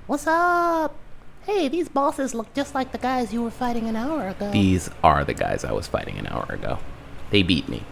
What's up? Hey, these bosses look just like the guys you were fighting an hour ago. These are the guys I was fighting an hour ago. They beat me.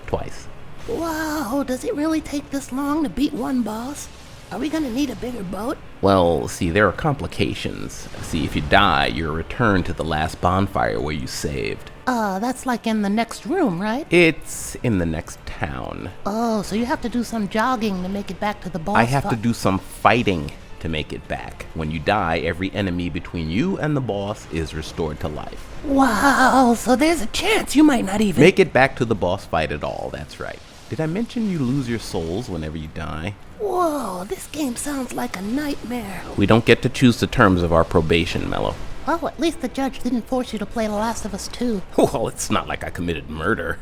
Twice. Wow, does it really take this long to beat one boss? Are we gonna need a bigger boat? Well, see, there are complications. See, if you die, you're returned to the last bonfire where you saved. That's like in the next room, right? It's in the next town. Oh, so you have to do some jogging to make it back to the boss I have to fight. do some fighting to make it back. When you die, every enemy between you and the boss is restored to life. Wow, so there's a chance you might not even... Make it back to the boss fight at all, that's right. Did I mention you lose your souls whenever you die? Whoa, this game sounds like a nightmare. We don't get to choose the terms of our probation, Mello. Well, at least the judge didn't force you to play The Last of Us 2. Well, it's not like I committed murder.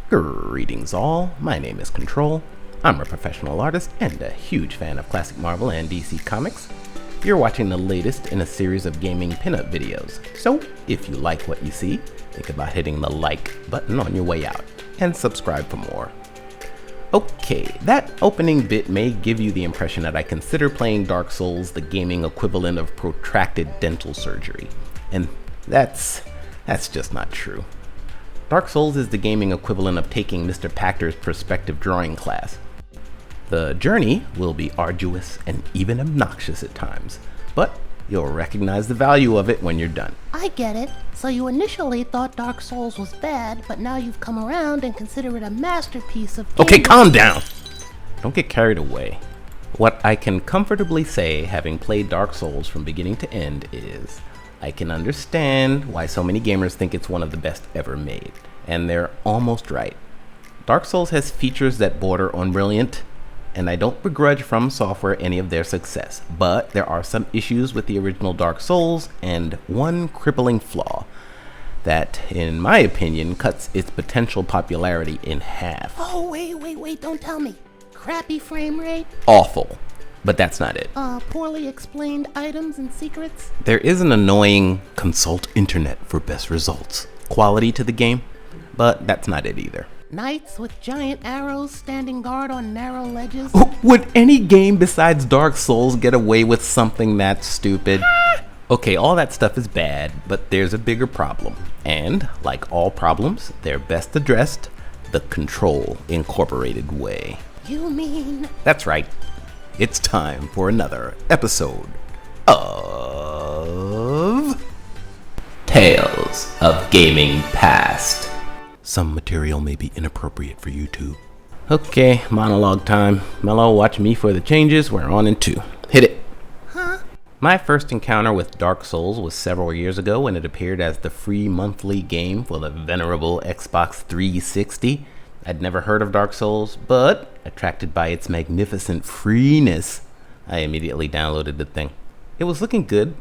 Greetings all, my name is Kontrol. I'm a professional artist and a huge fan of classic Marvel and DC comics. You're watching the latest in a series of gaming pinup videos, so if you like what you see, think about hitting the like button on your way out, and subscribe for more. Okay, that opening bit may give you the impression that I consider playing Dark Souls the gaming equivalent of protracted dental surgery, and that's just not true. Dark Souls is the gaming equivalent of taking Mr. Pactor's perspective drawing class. The journey will be arduous and even obnoxious at times, but you'll recognize the value of it when you're done. I get it. So you initially thought Dark Souls was bad, but now you've come around and consider it a masterpiece of Okay, gaming. calm down! Don't get carried away. What I can comfortably say, having played Dark Souls from beginning to end, is I can understand why so many gamers think it's one of the best ever made, and they're almost right. Dark Souls has features that border on brilliant, and I don't begrudge From Software any of their success, but there are some issues with the original Dark Souls, and one crippling flaw that, in my opinion, cuts its potential popularity in half. Oh, wait, don't tell me. Crappy frame rate? Awful, but that's not it. Poorly explained items and secrets? There is an annoying consult internet for best results quality to the game, but that's not it either. Knights with giant arrows standing guard on narrow ledges? Would any game besides Dark Souls get away with something that stupid? Okay, all that stuff is bad, but there's a bigger problem. And, like all problems, they're best addressed the Kontrol Incorporated way. You mean... That's right. It's time for another episode of Tales of Gaming Past. Some material may be inappropriate for YouTube. Okay, monologue time. Mello, watch me for the changes. We're on in 2. Hit it. Huh? My first encounter with Dark Souls was several years ago when it appeared as the free monthly game for the venerable Xbox 360. I'd never heard of Dark Souls, but attracted by its magnificent freeness, I immediately downloaded the thing. It was looking good.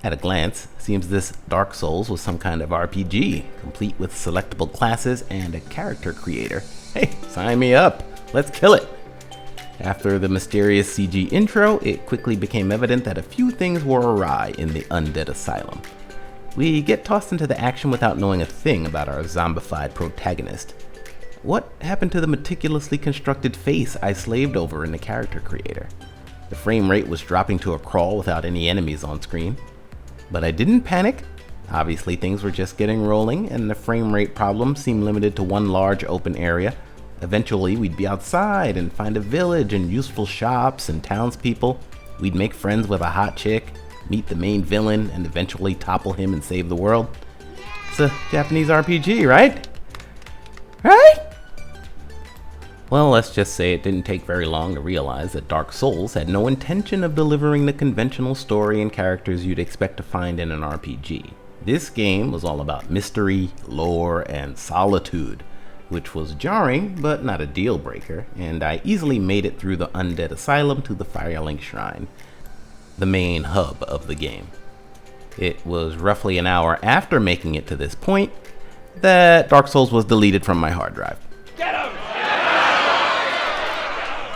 At a glance, seems this Dark Souls was some kind of RPG, complete with selectable classes and a character creator. Hey, sign me up. Let's kill it. After the mysterious CG intro, it quickly became evident that a few things were awry in the undead asylum. We get tossed into the action without knowing a thing about our zombified protagonist. What happened to the meticulously constructed face I slaved over in the character creator? The frame rate was dropping to a crawl without any enemies on screen. But I didn't panic. Obviously things were just getting rolling and the frame rate problem seemed limited to one large open area. Eventually we'd be outside and find a village and useful shops and townspeople. We'd make friends with a hot chick, meet the main villain, and eventually topple him and save the world. It's a Japanese RPG, right? Right? Well, let's just say it didn't take very long to realize that Dark Souls had no intention of delivering the conventional story and characters you'd expect to find in an RPG. This game was all about mystery, lore, and solitude, which was jarring, but not a deal breaker, and I easily made it through the Undead Asylum to the Firelink Shrine, the main hub of the game. It was roughly an hour after making it to this point that Dark Souls was deleted from my hard drive.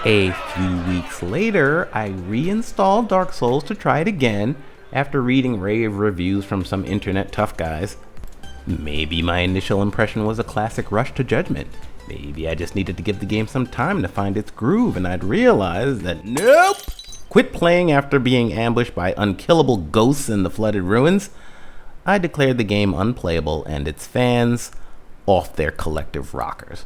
A few weeks later, I reinstalled Dark Souls to try it again, After reading rave reviews from some internet tough guys, maybe my initial impression was a classic rush to judgment. Maybe I just needed to give the game some time to find its groove, and I'd realized that nope! Quit playing after being ambushed by unkillable ghosts in the flooded ruins. I declared the game unplayable and its fans off their collective rockers.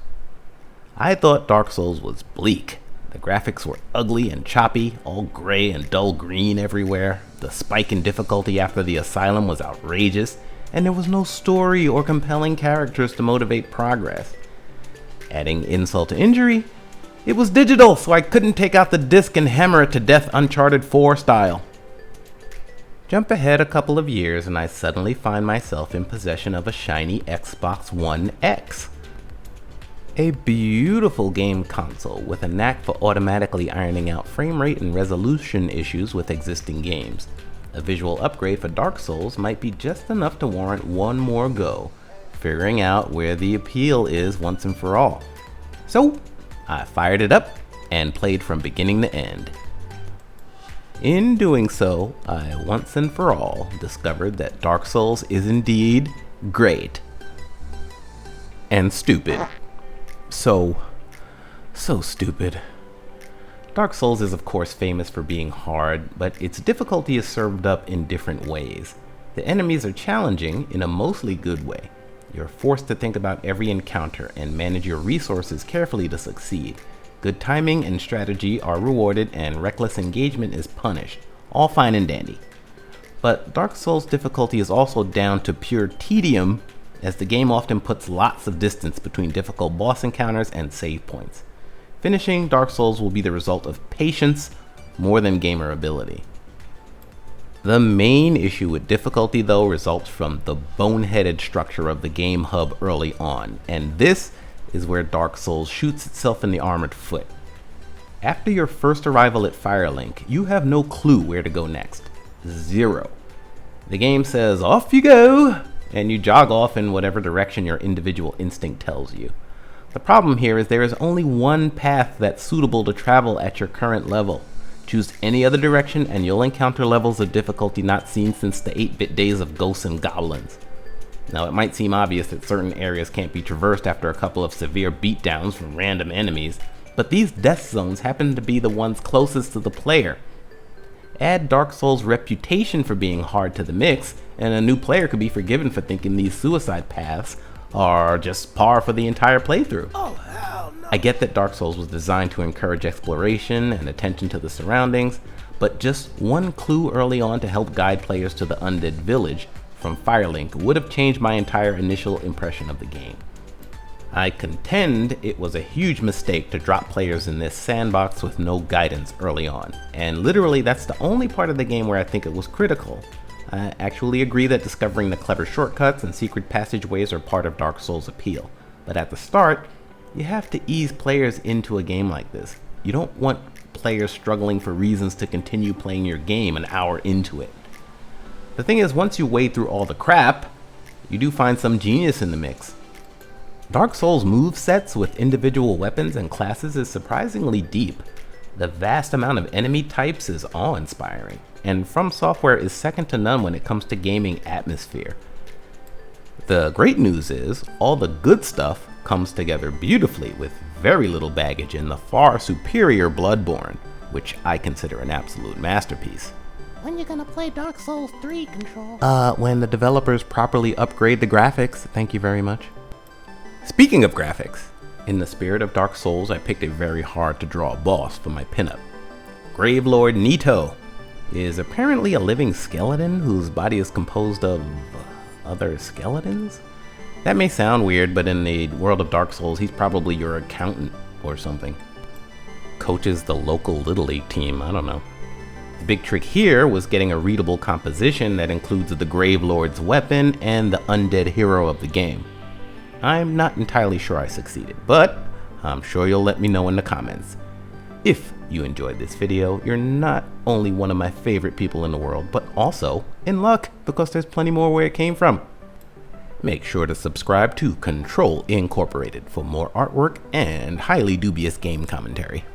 I thought Dark Souls was bleak. The graphics were ugly and choppy, all gray and dull green everywhere. The spike in difficulty after the asylum was outrageous, and there was no story or compelling characters to motivate progress. Adding insult to injury, it was digital, so I couldn't take out the disc and hammer it to death Uncharted 4 style. Jump ahead a couple of years and I suddenly find myself in possession of a shiny Xbox One X. A beautiful game console with a knack for automatically ironing out frame rate and resolution issues with existing games. A visual upgrade for Dark Souls might be just enough to warrant one more go, figuring out where the appeal is once and for all. So, I fired it up and played from beginning to end. In doing so, I once and for all discovered that Dark Souls is indeed great. And stupid. So stupid. Dark Souls is of course famous for being hard, but its difficulty is served up in different ways. The enemies are challenging in a mostly good way. You're forced to think about every encounter and manage your resources carefully to succeed. Good timing and strategy are rewarded and reckless engagement is punished. All fine and dandy. But Dark Souls difficulty is also down to pure tedium, as the game often puts lots of distance between difficult boss encounters and save points. Finishing Dark Souls will be the result of patience more than gamer ability. The main issue with difficulty though results from the boneheaded structure of the game hub early on, and this is where Dark Souls shoots itself in the armored foot. After your first arrival at Firelink, you have no clue where to go next. Zero. The game says, off you go, and you jog off in whatever direction your individual instinct tells you. The problem here is there is only one path that's suitable to travel at your current level. Choose any other direction and you'll encounter levels of difficulty not seen since the 8-bit days of ghosts and goblins. Now, it might seem obvious that certain areas can't be traversed after a couple of severe beatdowns from random enemies, but these death zones happen to be the ones closest to the player. Add Dark Souls' reputation for being hard to the mix, and a new player could be forgiven for thinking these suicide paths are just par for the entire playthrough. Oh, hell no. I get that Dark Souls was designed to encourage exploration and attention to the surroundings, but just one clue early on to help guide players to the undead village from Firelink would have changed my entire initial impression of the game. I contend it was a huge mistake to drop players in this sandbox with no guidance early on, and literally that's the only part of the game where I think it was critical. I actually agree that discovering the clever shortcuts and secret passageways are part of Dark Souls' appeal, but at the start, you have to ease players into a game like this. You don't want players struggling for reasons to continue playing your game an hour into it. The thing is, once you wade through all the crap, you do find some genius in the mix. Dark Souls' movesets with individual weapons and classes is surprisingly deep. The vast amount of enemy types is awe-inspiring, and From Software is second to none when it comes to gaming atmosphere. The great news is, all the good stuff comes together beautifully with very little baggage in the far superior Bloodborne, which I consider an absolute masterpiece. When you gonna play Dark Souls 3, Kontrol? When the developers properly upgrade the graphics, thank you very much. Speaking of graphics, in the spirit of Dark Souls, I picked a very hard to draw boss for my pinup. Gravelord Nito is apparently a living skeleton whose body is composed of other skeletons? That may sound weird, but in the world of Dark Souls, he's probably your accountant or something. Coaches the local Little League team, I don't know. The big trick here was getting a readable composition that includes the Gravelord's weapon and the undead hero of the game. I'm not entirely sure I succeeded, but I'm sure you'll let me know in the comments. If you enjoyed this video, you're not only one of my favorite people in the world, but also in luck, because there's plenty more where it came from. Make sure to subscribe to Kontrol Incorporated for more artwork and highly dubious game commentary.